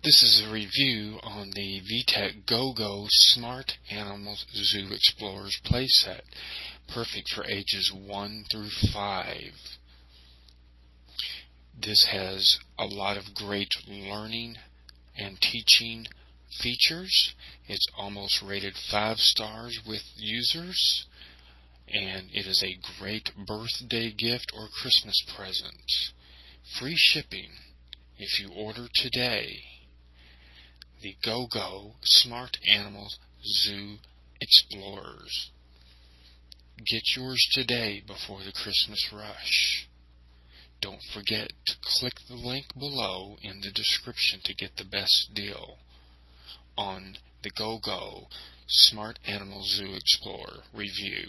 This is a review on the VTech Go-Go Smart Animals Zoo Explorers playset, perfect for ages 1 through 5. This has a lot of great learning and teaching features. It's almost rated 5 stars with users, and it is a great birthday gift or Christmas present. Free shipping if you order today. The Go-Go Smart Animals Zoo Explorers. Get yours today before the Christmas rush. Don't forget to click the link below in the description to get the best deal on the Go-Go Smart Animals Zoo Explorer review.